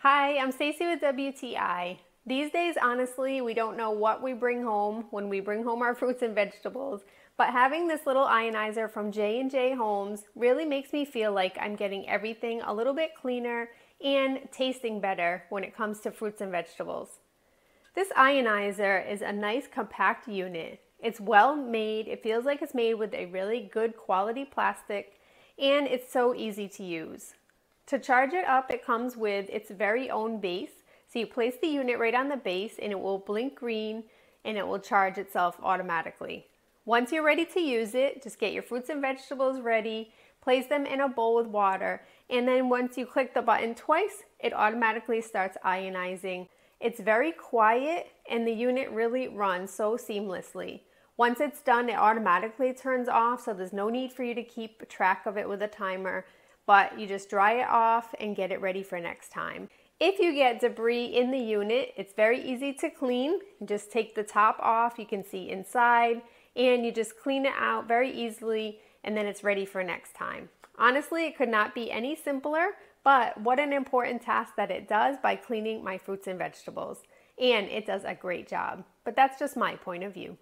Hi, I'm Stacy with WTI. These days, honestly, we don't know what we bring home when we bring home our fruits and vegetables, but having this little ionizer from J&J Homes really makes me feel like I'm getting everything a little bit cleaner and tasting better when it comes to fruits and vegetables. This ionizer is a nice compact unit. It's well made, it feels like it's made with a really good quality plastic, and it's so easy to use. To charge it up, it comes with its very own base. So you place the unit right on the base and it will blink green and it will charge itself automatically. Once you're ready to use it, just get your fruits and vegetables ready, place them in a bowl with water, and then once you click the button twice, it automatically starts ionizing. It's very quiet and the unit really runs so seamlessly. Once it's done, it automatically turns off, so there's no need for you to keep track of it with a timer, but you just dry it off and get it ready for next time. If you get debris in the unit, it's very easy to clean. You just take the top off, you can see inside, and you just clean it out very easily, and then it's ready for next time. Honestly, it could not be any simpler, but what an important task that it does by cleaning my fruits and vegetables. And it does a great job, but that's just my point of view.